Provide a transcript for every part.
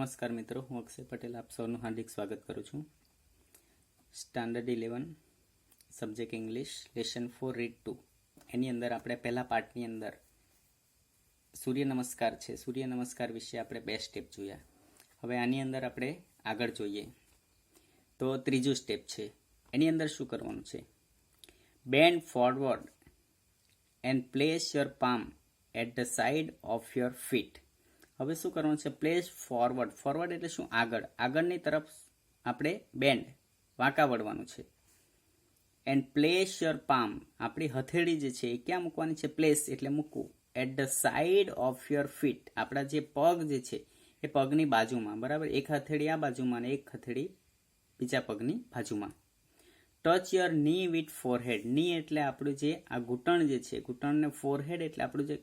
નમસ્કાર મિત્રો, હું અક્ષય પટેલ આપ સૌનું હાર્દિક સ્વાગત કરું છું. Standard 11 subject English lesson 4 read 2 એની અંદર આપણે પહેલા પાર્ટની અંદર સૂર્ય નમસ્કાર છે. સૂર્ય નમસ્કાર વિશે આપણે 2 સ્ટેપ જોયા. હવે આની અંદર આપણે આગળ જોઈએ તો ત્રીજું સ્ટેપ છે. એની અંદર શું કરવાનું છે? Bend forward and place your palm at the side of your feet. હવે શું કરવાનું છે? Place forward. ફોરવર્ડ એટલે શું? આગળની તરફ આપણે બેન્ડ વાંકા વળવાનું છે. એન્ડ પ્લેસ યોર પામ, આપણી હથેળી જે છે એ ક્યાં મૂકવાની છે? પ્લેસ એટલે મૂકવું. At the side of your feet, આપણા જે પગ જે છે એ પગની બાજુમાં, બરાબર? એક હથેળી આ બાજુમાં અને એક હથેળી બીજા પગની બાજુમાં. ટચ યોર ની વિથ ફોરહેડ. ની એટલે આપણું જે આ ઘૂંટણ જે છે, ઘૂંટણને ફોરહેડ એટલે આપણું જે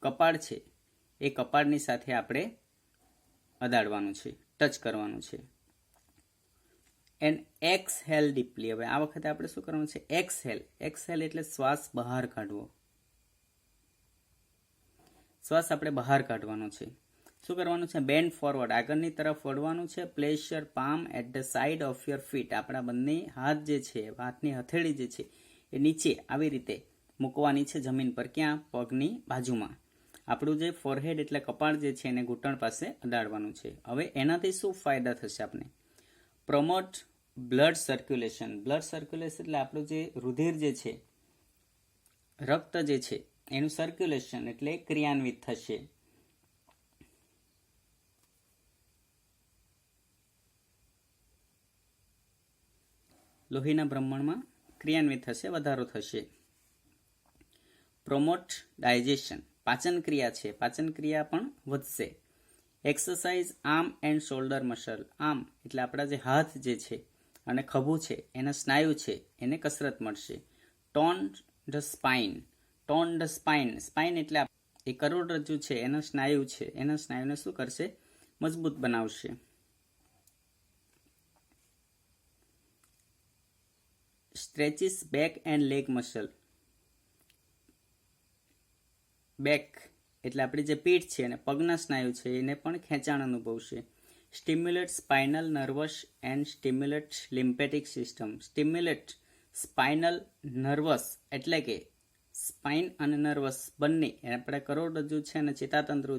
કપાળ છે એ કપાળની સાથે આપણે અડાડવાનું છે, ટચ કરવાનું છે. And exhale deeply. હવે આ વખતે આપણે શું કરવાનું છે? એક્સહેલ. એક્સહેલ એટલે શ્વાસ બહાર કાઢવો. શ્વાસ આપણે બહાર કાઢવાનો છે. શું કરવાનું છે? બેન્ડ ફોરવર્ડ, આગળની તરફ વળવાનું છે. Place your palm at the side of your feet, આપણા બંને હાથ જે છે, હાથની હથેળી જે છે એ નીચે આવી રીતે મૂકવાની છે જમીન પર. ક્યાં? પગની બાજુમાં. આપણું જે ફોરહેડ એટલે કપાળ જે છે એને ઘૂંટણ પાસે અડાડવાનું છે. હવે એનાથી શું ફાયદા થશે આપણે? Promote blood circulation. Blood circulation એટલે આપણું જે રુધિર જે છે, રક્ત જે છે એનું સર્ક્યુલેશન એટલે ક્રિયાન્વિત થશે. લોહીના બ્રહ્માંડમાં ક્રિયાન્વિત થશે, વધારો થશે. પ્રમોટ ડાયજેશન, પાચન ક્રિયા છે, પાચન ક્રિયા પણ વધશે. Exercise arm and shoulder muscle. Arm એટલે આપણા જે હાથ જે છે અને ખભું છે એના સ્નાયુ છે એને કસરત મળશે. Tone the spine. Tone the spine. Spine એટલે એ કરોડરજ્જુ છે એના સ્નાયુ છે, એના સ્નાયુને શું કરશે? મજબૂત બનાવશે. Stretches back and leg muscle. Back એટલે આપણી જે પીઠ છે અને પગના સ્નાયુ છે એને પણ ખેંચાણ અનુભવશે. Stimulate spinal nervous and stimulate lymphatic system. Stimulate spinal nervous એટલે કે સ્પાઇન અને નર્વસ બંને આપણે કરોડરજ્જુ છે અને ચેતાતંત્ર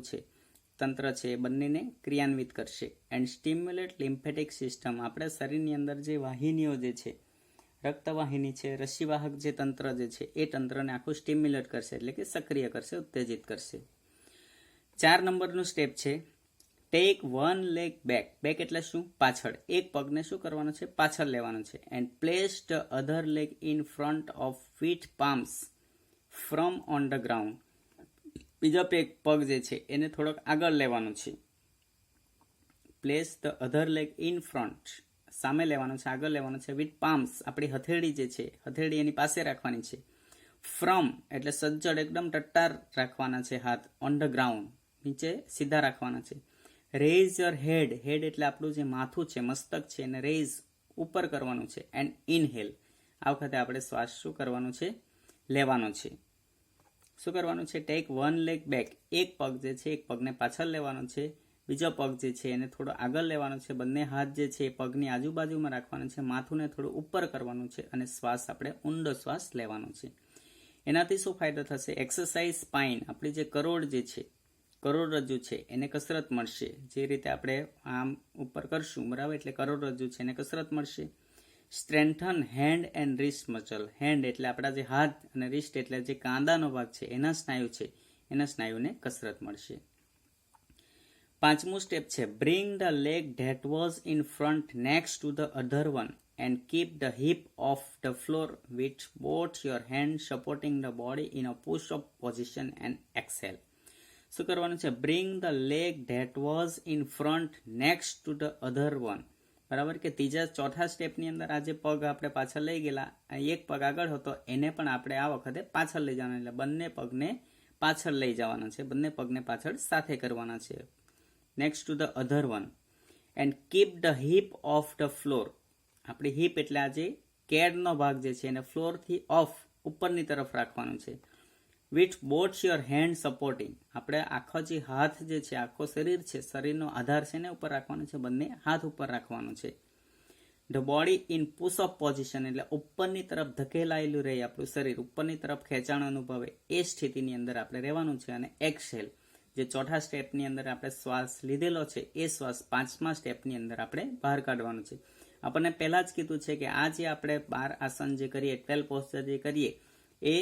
છે એ બંનેને ક્રિયાન્વિત કરશે. એન્ડ સ્ટિમ્યુલેટ લિમ્ફેટિક સિસ્ટમ, આપણા શરીરની અંદર જે વાહિનીઓ જે છે, રક્તવાહિની છે, રસીવાહક જે તંત્ર જે છે એ તંત્રને આખું સ્ટિમ્યુલેટ કરશે એટલે કે સક્રિય કરશે, ઉત્તેજિત કરશે. 4 નંબરનું સ્ટેપ છે take one leg back. Back એટલે શું? પાછળ. એક પગને શું કરવાનો છે? પાછળ લેવાનો છે. And place the other leg in front of with palms from on the ground. બીજો પગ જે છે એને થોડોક આગળ લેવાનો છે. Place the other leg in front, સામે લેવાનો છે, આગળ લેવાનો છે. વિથ પામ્સ, આપણી હથેળી જે છે, હથેળી એની પાસે રાખવાની છે. ફ્રોમ એટલે સજ્જડ, એકદમ ટટ્ટાર રાખવાના છે હાથ. ઓન ધ ગ્રાઉન્ડ, નીચે સીધા રાખવાના છે. રેઇઝ યોર હેડ. હેડ એટલે આપણું જે માથું છે, મસ્તક છે, એને રેઇઝ ઉપર કરવાનું છે. એન્ડ ઇનહેલ, આ વખતે આપણે શ્વાસ શું કરવાનું છે? લેવાનો છે. શું કરવાનું છે? Take one leg back. એક પગ જે છે એક પગને પાછળ લેવાનો છે. બીજો પગ જે છે એને થોડો આગળ લેવાનો છે. બંને હાથ જે છે એ પગની આજુબાજુમાં રાખવાનો છે. માથુંને થોડું ઉપર કરવાનું છે અને શ્વાસ આપણે ઊંડો શ્વાસ લેવાનો છે. એનાથી શું ફાયદો થશે? એક્સરસાઇઝ સ્પાઇન, આપણી જે કરોડ જે છે, કરોડરજ્જુ છે એને કસરત મળશે. જે રીતે આપણે આમ ઉપર કરશું, બરાબર, એટલે કરોડરજ્જુ છે એને કસરત મળશે. Strengthen hand and wrist muscle. Hand એટલે આપણા જે હાથ અને રિસ્ટ એટલે જે કાંદાનો ભાગ છે એના સ્નાયુ છે, એના સ્નાયુને કસરત મળશે. 5મું સ્ટેપ છે bring the leg that was in front next to the other one and keep the hip of the floor with both your hand supporting the body in a push up position and exhale. શું કરવાનું છે? Bring the leg that was in front next to the other one. બરાબર કે ચોથા સ્ટેપની અંદર આ જે પગ આપણે પાછળ લઈ ગયેલા, એક પગ આગળ હતો એને પણ આપણે આ વખતે પાછળ લઈ જવાના, એટલે બંને પગને પાછળ લઈ જવાના છે. બંને પગને પાછળ સાથે કરવાના છે. Next to the other one and keep the hip of the floor. આપણી હિપ એટલે આ જે કેડનો ભાગ જે છે એને ફ્લોરથી ઓફ, ઉપરની તરફ રાખવાનું છે. With both your hand supporting. આપણે આખો જે હાથ જે છે, આખો શરીર છે, શરીરનો આધાર છે ને ઉપર રાખવાનો છે, બંને હાથ ઉપર રાખવાનું છે. The body in push up position, એટલે ઉપરની તરફ ધકેલાયેલું રહે આપણું શરીર, ઉપરની તરફ ખેંચાણ અનુભવે એ સ્થિતિની અંદર આપણે રહેવાનું છે. અને એક્સહેલ, જે ચોથા સ્ટેપની અંદર આપણે શ્વાસ લીધેલો છે એ શ્વાસ પાંચમા સ્ટેપની અંદર આપણે બહાર કાઢવાનું છે. આપણને પહેલા જ કીધું છે કે આ જે આપણે 12 આસન જે કરીએ, 12 પોસ્ચર જે કરીએ એ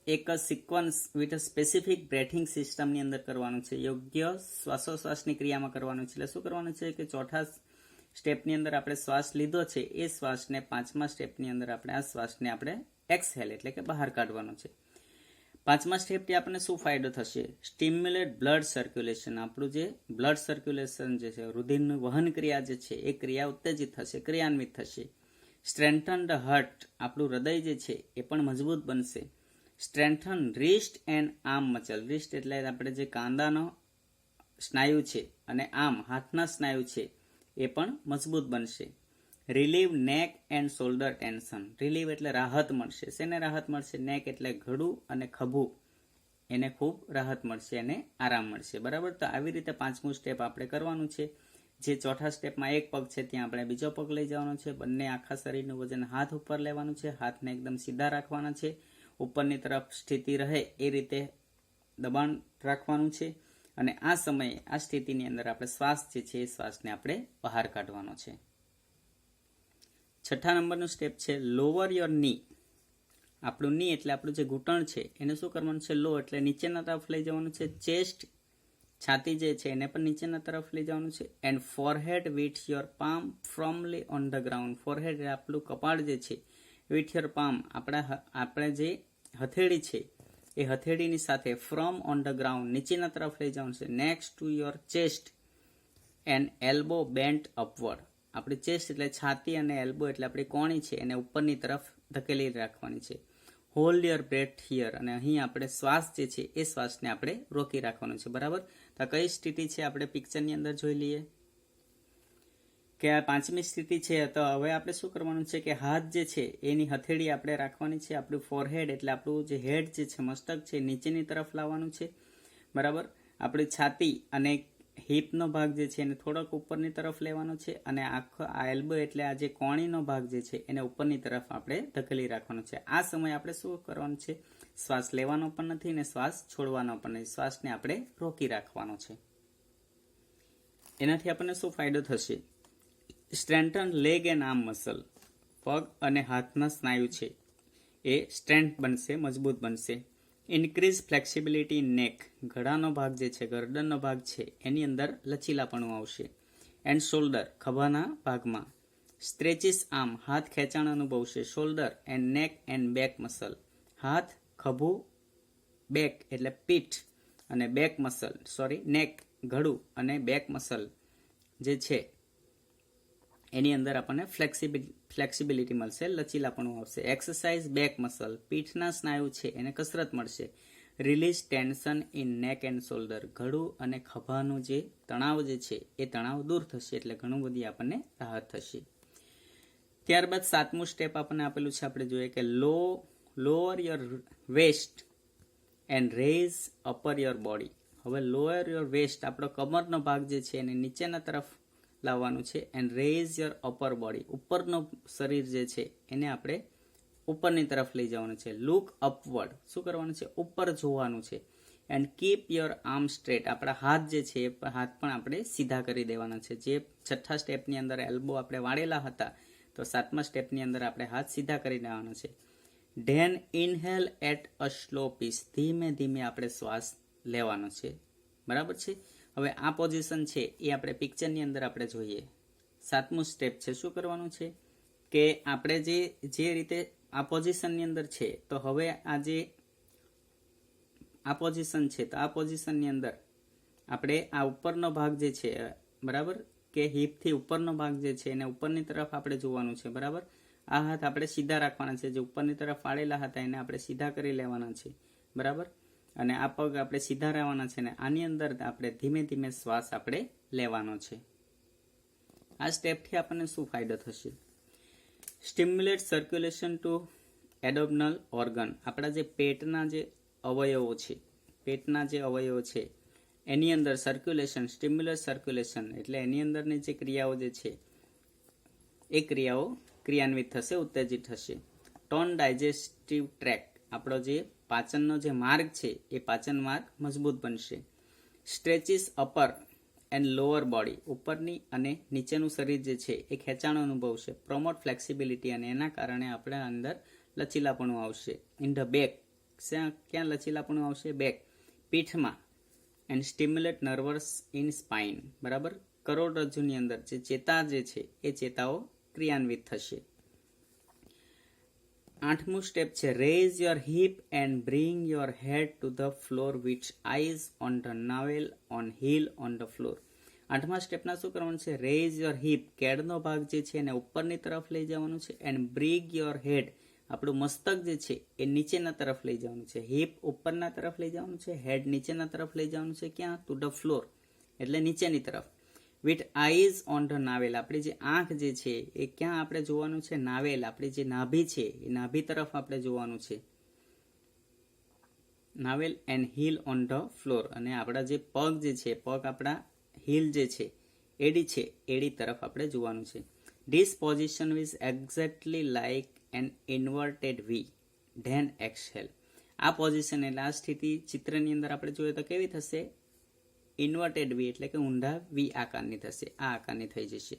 એક સિક્વન્સ વિથ સ્પેસિફિક બ્રેથિંગ સિસ્ટમની અંદર કરવાનું છે, યોગ્ય શ્વાસોશ્વાસની ક્રિયામાં કરવાનું છે. એટલે શું કરવાનું છે કે ચોથા સ્ટેપની અંદર આપણે શ્વાસ લીધો છે એ શ્વાસને પાંચમા સ્ટેપની અંદર આપણે આ શ્વાસને આપણે એક્સહેલ એટલે કે બહાર કાઢવાનો છે. પાંચમા સ્ટેપથી આપણને શું ફાયદો થશે? સ્ટિમ્યુલેટ બ્લડ સર્ક્યુલેશન, આપણું જે બ્લડ સર્ક્યુલેશન જે છે, રુધિરનું વહન ક્રિયા જે છે એ ક્રિયા ઉત્તેજિત થશે, ક્રિયાન્વિત થશે. સ્ટ્રેન્થન ધ હાર્ટ, આપણું હૃદય જે છે એ પણ મજબૂત બનશે. Strengthen wrist and arm muscle, wrist એટલે આપણે જે કાંદાનો સ્નાયુ છે અને આર્મ હાથના સ્નાયુ છે એ પણ મજબૂત બનશે. રિલીવ નેક એન્ડ શોલ્ડર ટેન્શન, રિલીવ એટલે રાહત મળશે. શેને રાહત મળશે? નેક એટલે ગળું અને ખભું, એને ખૂબ રાહત મળશે, એને આરામ મળશે. બરાબર, તો આવી રીતે પાંચમું સ્ટેપ આપણે કરવાનું છે. જે ચોથા સ્ટેપમાં એક પગ છે ત્યાં આપણે બીજો પગ લઈ જવાનો છે. બંને આખા શરીરનું વજન હાથ ઉપર લેવાનું છે, હાથને એકદમ સીધા રાખવાના છે, ઉપરની તરફ સ્થિતિ રહે એ રીતે દબાણ રાખવાનું છે. અને આ સમયે આ સ્થિતિની અંદર આપણે શ્વાસ જે છે એ શ્વાસને આપણે બહાર કાઢવાનો છે. છઠ્ઠા નંબરનું સ્ટેપ છે લોવર યોર ની. આપણું ની એટલે આપણું જે ઘૂંટણ છે એને શું કરવાનું છે? લો એટલે નીચેના તરફ લઈ જવાનું છે. ચેસ્ટ, છાતી જે છે એને પણ નીચેના તરફ લઈ જવાનું છે. And forehead with your palm ફર્મલી on the ground. Forehead એટલે આપણું કપાળ જે છે, વિથ યોર પામ આપણે જે હથેળી છે એ હથેળીની સાથે ફ્રોમ ઓન ધ ગ્રાઉન્ડ નીચેના તરફ લઈ જવાનું છે. Next to your chest and elbow bent upward. આપણી ચેસ્ટ એટલે છાતી અને એલ્બો એટલે આપણી કોણી છે એને ઉપરની તરફ ધકેલી રાખવાની છે. હોલ્ડ યોર બ્રેથ હિયર, અને અહીં આપણે શ્વાસ જે છે એ શ્વાસને આપણે રોકી રાખવાનો છે. બરાબર, તો કઈ સ્થિતિ છે આપણે પિક્ચરની અંદર જોઈ લઈએ કે આ પાંચમી સ્થિતિ છે. તો હવે આપણે શું કરવાનું છે કે હાથ જે છે એની હથેળી આપણે રાખવાની છે. આપણું ફોરહેડ એટલે આપણું જે હેડ જે છે, મસ્તક છે, નીચેની તરફ લાવવાનું છે. બરાબર, આપણી છાતી અને હિપનો ભાગ જે છે એને થોડોક ઉપરની તરફ લેવાનો છે. અને આખો આ એલ્બો એટલે આ જે કોણીનો ભાગ જે છે એને ઉપરની તરફ આપણે ધકેલી રાખવાનો છે. આ સમયે આપણે શું કરવાનું છે? શ્વાસ લેવાનો પણ નથી ને શ્વાસ છોડવાનો પણ નથી, શ્વાસને આપણે રોકી રાખવાનો છે. એનાથી આપણને શું ફાયદો થશે? Strengthen leg and arm muscle, પગ અને હાથના સ્નાયુ છે એ સ્ટ્રેન્થ બનશે, મજબૂત બનશે. ઇન્ક્રીઝ ફ્લેક્સિબિલિટી ઇન નેક, ગળાનો ભાગ જે છે, ગરદનનો ભાગ છે એની અંદર લચીલાપણું આવશે. એન્ડ શોલ્ડર, ખભાના ભાગમાં. સ્ટ્રેચિસ આર્મ, હાથ ખેંચાણ અનુભવશે. શોલ્ડર એન્ડ નેક એન્ડ બેક મસલ, હાથ, ખભું, બેક એટલે પીઠ અને બેક મસલ, નેક ગળું અને બેક મસલ જે છે એની અંદર આપણને ફ્લેક્સિબિલિટી મળશે, લચીલાપણું આવશે. એક્સરસાઇઝ બેક મસલ, પીઠના સ્નાયુ છે એને કસરત મળશે. રિલીઝ ટેન્શન ઇન નેક એન્ડ શોલ્ડર, ગળું અને ખભાનું જે તણાવ જે છે એ તણાવ દૂર થશે, એટલે ઘણું બધી આપણને રાહત થશે. ત્યારબાદ સાતમું સ્ટેપ આપણને આપેલું છે, આપણે જોઈએ કે lower your waist and raise upper your body. હવે લોઅર યોર વેસ્ટ, આપણો કમરનો ભાગ જે છે એને નીચેના તરફ લાવવાનું છે. And rays your upper body, ઉપરનો શરીર જે છે એને આપણે ઉપરની તરફ લઈ જવાનું છે. લુક અપવર્ડ, શું કરવાનું છે? ઉપર જોવાનું છે. And keep your arm straight, આપણા હાથ જે છે એ હાથ પણ આપણે સીધા કરી દેવાના છે. જે છઠ્ઠા સ્ટેપની અંદર એલ્બો આપણે વાળેલા હતા, તો સાતમા સ્ટેપની અંદર આપણે હાથ સીધા કરી દેવાના છે. Then inhale at a slow pace, ધીમે ધીમે આપણે શ્વાસ લેવાનો છે. બરાબર છે. હવે આ પોઝિશન છે એ આપણે પિક્ચરની અંદર આપણે જોઈએ. સાતમું સ્ટેપ છે, શું કરવાનું છે કે આપણે જે રીતે આ પોઝિશનની અંદર છે, તો હવે આ પોઝિશન છે, તો આ પોઝિશનની અંદર આપણે આ ઉપરનો ભાગ જે છે, બરાબર, કે હિપથી ઉપરનો ભાગ જે છે એને ઉપરની તરફ આપણે જોવાનું છે. બરાબર, આ હાથ આપણે સીધા રાખવાના છે. જે ઉપરની તરફ વાળેલા હતા એને આપણે સીધા કરી લેવાના છે. બરાબર, અને આ પગ આપણે સીધા રહેવાના છે. ને આની અંદર આપણે ધીમે ધીમે શ્વાસ આપણે લેવાનો છે. આ સ્ટેપથી આપણને શું ફાયદો થશે? Stimulate circulation to abdominal organ, આપણા જે પેટના જે અવયવો છે, પેટના જે અવયવો છે એની અંદર સર્ક્યુલેશન, સ્ટિમ્યુલસ સર્ક્યુલેશન એટલે એની અંદરની જે ક્રિયાઓ જે છે એ ક્રિયાઓ ક્રિયાન્વિત થશે, ઉત્તેજિત થશે. ટોન ડાયજેસ્ટિવ ટ્રેક, આપણો જે પાચનનો જે માર્ગ છે એ પાચન માર્ગ મજબૂત બનશે. સ્ટ્રેચિસ અપર એન્ડ લોઅર બોડી, ઉપરની અને નીચેનું શરીર જે છે એ ખેંચાણ અનુભવશે. પ્રોમોટ ફ્લેક્સિબિલિટી, અને એના કારણે આપણે અંદર લચીલાપણું આવશે. ઇન ધ બેક, ક્યાં લચીલાપણું આવશે? બેક, પીઠમાં. And stimulate nerves in spine, બરાબર, કરોડરજ્જુની અંદર જે ચેતા જે છે એ ચેતાઓ ક્રિયાન્વિત થશે. 8મું સ્ટેપ છે raise your hip and bring your head to the floor with eyes on the navel on heel on the floor. 8મા સ્ટેપના શું કરવાનું છે? રેઝ યોર હિપ, કેડનો ભાગ જે છે એને ઉપરની તરફ લઈ જવાનું છે. એન્ડ બ્રિંગ યોર હેડ, આપણું મસ્તક જે છે એ નીચેના તરફ લઈ જવાનું છે. હિપ ઉપરના તરફ લઈ જવાનું છે, હેડ નીચેના તરફ લઈ જવાનું છે. ક્યાં? ટુ ધ ફ્લોર, એટલે નીચેની તરફ. વિથ આઈઝ ઓન ધ નાવેલ, આપણી જે આંખ જે છે એ ક્યાં આપણે જોવાનું છે? નાવેલ, આપણી જે નાભી છે એ નાભી તરફ આપણે જોવાનું છે. Navel and heel on the floor, અને આપણા જે પગ જે છે, પગ આપણા હીલ જે છે, એડી છે, એડી તરફ આપણે જોવાનું છે. This position is exactly like an inverted V, then exhale. આ પોઝિશન એટલે આ સ્થિતિ ચિત્રની અંદર આપણે જોઈએ તો કેવી થશે? ઇન્વર્ટેડ વી એટલે કે ઊંધા વી આકારની થશે, આ આકારની થઈ જશે.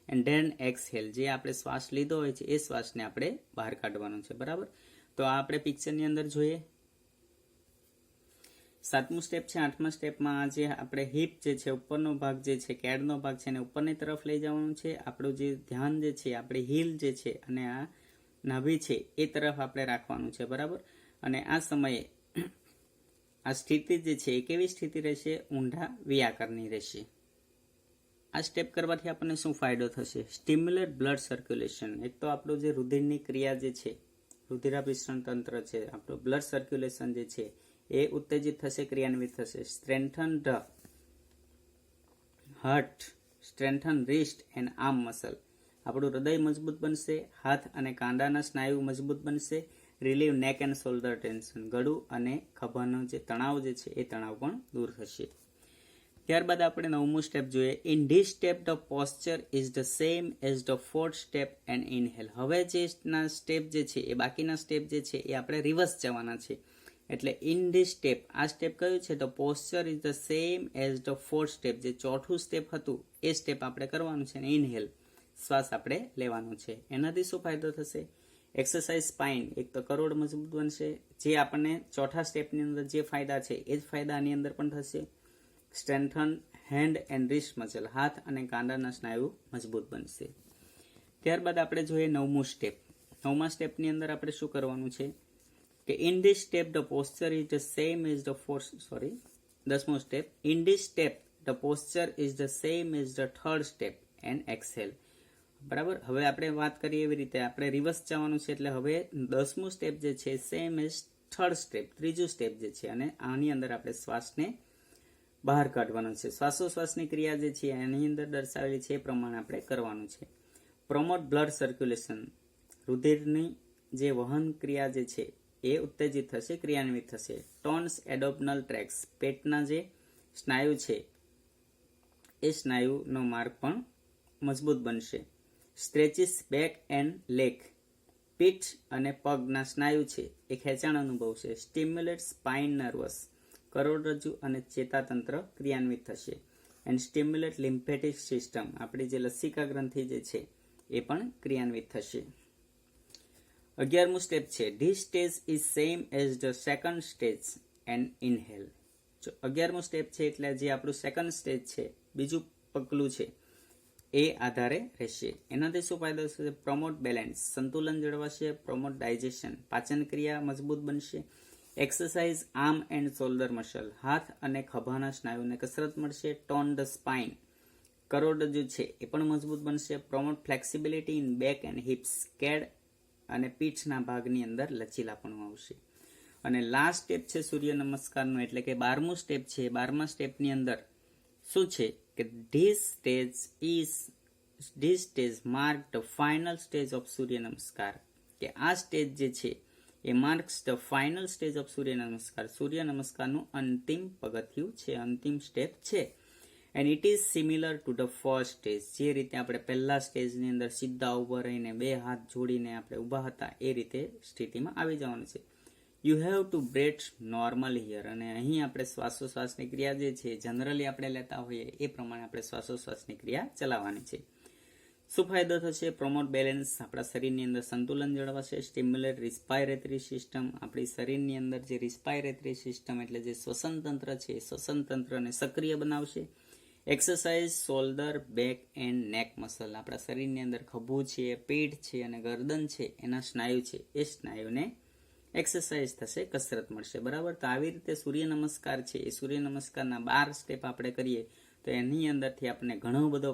એન્ડ ધેન એક્સહેલ, જે આપણે શ્વાસ લીધો હોય છે એ શ્વાસને આપણે બહાર કાઢવાનો છે, બરાબર. તો આ આપણે પિક્ચરની અંદર જોઈએ. 7મું સ્ટેપ છે. 8મા સ્ટેપમાં જે આપણે હિપ જે છે, ઉપરનો ભાગ જે છે, કેડનો ભાગ છે એને ઉપરની તરફ લઈ જવાનું છે. આપણું જે ધ્યાન જે છે આપણી હીલ જે છે અને આ નાભી છે એ તરફ આપણે રાખવાનું છે, બરાબર. અને આ સમયે આ સ્થિતિ જે છે એ કેવી સ્થિતિ રહેશે? ઊંધા વી આકારની રહેશે. આ સ્ટેપ કરવાથી આપણને શું ફાયદો થશે? સ્ટિમ્યુલેટ બ્લડ સર્ક્યુલેશન, એક તો આપણું જે રુધિરની ક્રિયા જે છે, રુધિરાભિસરણ તંત્ર છે, આપણું બ્લડ સર્ક્યુલેશન જે છે એ ઉત્તેજિત થશે, ક્રિયાન્વિત થશે. Strengthen the heart, strengthen wrist and arm muscle, આપણું હૃદય મજબૂત બનશે, હાથ અને કાંડાના સ્નાયુ મજબૂત બનશે. રિલીવ નેક એન્ડ શોલ્ડર ટેન્શન, ગળું અને ખભાનો જે તણાવ જે છે એ તણાવ પણ દૂર થશે. ત્યારબાદ આપણે 9મું સ્ટેપ જોઈએ. In this step the posture is the same as the 4th step and inhale. હવે જે સ્ટેપ જે છે એ બાકીના સ્ટેપ જે છે એ આપણે રિવર્સ જવાના છે. એટલે ઇન ધીસ સ્ટેપ, આ સ્ટેપ કયું છે? The posture is the same as the 4th step, જે ચોથું સ્ટેપ હતું એ સ્ટેપ આપણે કરવાનું છે. અને ઇનહેલ, શ્વાસ આપણે લેવાનો છે. એનાથી શું ફાયદો થશે? એક્સરસાઇઝ સ્પાઇન, એક તો કરોડ મજબૂત બનશે, જે આપણને ચોથા સ્ટેપની અંદર જે ફાયદા છે એ જ ફાયદા આની અંદર પણ થશે. Strengthen hand and wrist muscle, હાથ અને કાંડાના સ્નાયુ મજબૂત બનશે. ત્યારબાદ આપણે જોઈએ 9મું સ્ટેપ. 9મા સ્ટેપની અંદર આપણે શું કરવાનું છે કે in this step the posture is the same as the 10મું step. In this step the posture is the same as the 3rd step and exhale, બરાબર. હવે આપણે વાત કરીએ એવી રીતે આપણે રિવર્સ જવાનું છે. એટલે હવે 10મું સ્ટેપ જે છે સેમ એઝ 3rd સ્ટેપ, ત્રીજું સ્ટેપ જે છે, અને આની અંદર આપણે શ્વાસને બહાર કાઢવાનો છે. શ્વાસોશ્વાસની ક્રિયા જે છે એની અંદર દર્શાવેલી છે એ પ્રમાણે આપણે કરવાનું છે. પ્રોમોટ બ્લડ સર્ક્યુલેશન, રુધિરની જે વહન ક્રિયા જે છે એ ઉત્તેજિત થશે, ક્રિયાન્વિત થશે. ટોન્સ એડોપ્નલ ટ્રેક્સ, પેટના જે સ્નાયુ છે એ સ્નાયુનો માર્ગ પણ મજબૂત બનશે. સ્ટ્રેચિસ બેક એન્ડ લેગ, પીઠ અને પગના સ્નાયુ છે એ ખેંચાણ અનુભવશે. સ્ટિમ્યુલેટ સ્પાઇન નર્વસ, કરોડરજ્જુ અને ચેતાતંત્ર ક્રિયાન્વિત થશે. એન્ડ સ્ટિમ્યુલેટ લિમ્ફેટિક સિસ્ટમ, આપણી જે લસિકા ગ્રંથિ જે છે એ પણ ક્રિયાન્વિત થશે. 11મું સ્ટેપ છે. This stage is same as the 2nd stage and inhale. 11મું સ્ટેપ છે એટલે જે આપણું 2nd સ્ટેજ છે, બીજું પગલું છે એ આધારે રહેશે. એનાથી શું ફાયદો થશે? પ્રમોટ બેલેન્સ, સંતુલન જળવાશે. પ્રમોટ ડાયજેશન, પાચન ક્રિયા મજબૂત બનશે. Exercise arm and shoulder muscle, હાથ અને ખભાના સ્નાયુને કસરત મળશે. ટોન ધ સ્પાઇન, કરોડરજ્જુ છે એ પણ મજબૂત બનશે. Promote flexibility in back and hips, કેડ અને પીઠના ભાગની અંદર લચીલાપણું આવશે. અને લાસ્ટ સ્ટેપ છે સૂર્ય નમસ્કારનો, એટલે કે 12મું સ્ટેપ છે. 12મા સ્ટેપની અંદર શું છે કે this stage mark the final stage of Surya Namaskar, કે આ સ્ટેજ જે છે એ marks the final stage of Surya Namaskar. સૂર્ય નમસ્કારનું અંતિમ પગથિયું છે, અંતિમ સ્ટેપ છે. And it is similar to the first stage. જે રીતે આપણે પહેલા સ્ટેજની અંદર સીધા ઊભા રહીને બે હાથ જોડીને આપણે ઊભા હતા એ રીતે સ્થિતિમાં આવી જવાનું છે. You have to breathe normal here. અને અહીં આપણે શ્વાસોશ્વાસની ક્રિયા જે છે જનરલી આપણે લેતા હોઈએ એ પ્રમાણે આપણે શ્વાસોશ્વાસની ક્રિયા ચલાવવાની છે. શું ફાયદો થશે? Promote balance. આપણા શરીરની અંદર સંતુલન જળવાશે. Stimulate રિસ્પાયરેટરી system. આપણી શરીરની અંદર જે રિસ્પાયરેટરી સિસ્ટમ એટલે જે શ્વસન તંત્ર છે એ શ્વસન તંત્રને સક્રિય બનાવશે. એક્સરસાઇઝ શોલ્ડર, બેક એન્ડ નેક મસલ. આપણા શરીરની અંદર ખભું છે, પીઠ છે અને ગરદન છે એના સ્નાયુ છે એ સ્નાયુને એક્સરસાઇઝ થશે, કસરત મળશે. બરાબર. તો આવી રીતે સૂર્ય નમસ્કાર છે એ સૂર્ય નમસ્કારના 12 સ્ટેપ આપણે કરીએ તો એની અંદરથી આપણને ઘણો બધો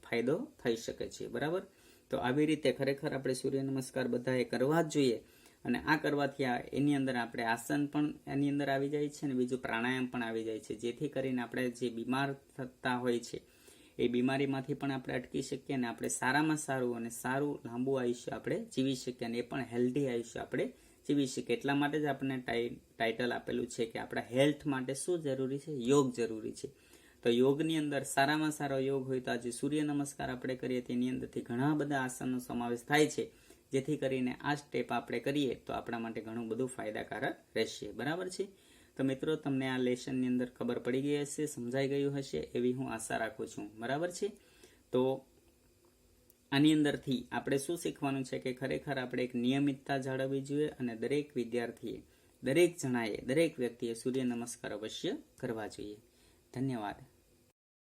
ફાયદો થઈ શકે છે. બરાબર. તો આવી રીતે ખરેખર આપણે સૂર્ય નમસ્કાર બધાએ કરવા જ જોઈએ. અને આ કરવાથી એની અંદર આપણે આસન પણ એની અંદર આવી જાય છે અને બીજું પ્રાણાયામ પણ આવી જાય છે, જેથી કરીને આપણે જે બીમાર થતા હોય છે એ બીમારીમાંથી પણ આપણે અટકી શકીએ અને આપણે સારામાં સારું અને સારું લાંબુ આયુષ્ય આપણે જીવી શકીએ અને એ પણ હેલ્ધી આયુષ્ય આપણે જીવી શકીએ. એટલા માટે જ આપણને ટાઇટલ આપેલું છે કે આપણા હેલ્થ માટે શું જરૂરી છે? યોગ જરૂરી છે. તો યોગની અંદર સારામાં સારો યોગ હોય તો આજે સૂર્ય નમસ્કાર આપણે કરીએ તેની અંદરથી ઘણા બધા આસનનો સમાવેશ થાય છે, જેથી કરીને આ સ્ટેપ આપણે કરીએ તો આપણા માટે ઘણું બધું ફાયદાકારક રહેશે. બરાબર છે. તો મિત્રો, તમને આ લેસનની અંદર ખબર પડી ગઈ હશે, સમજાઈ ગયું હશે એવી હું આશા રાખું છું. બરાબર છે. તો આની અંદરથી આપણે શું શીખવાનું છે કે ખરેખર આપણે એક નિયમિતતા જાળવવી જોઈએ અને દરેક વિદ્યાર્થીએ, દરેક જણાએ, દરેક વ્યક્તિએ સૂર્ય નમસ્કાર અવશ્ય કરવા જોઈએ. ધન્યવાદ.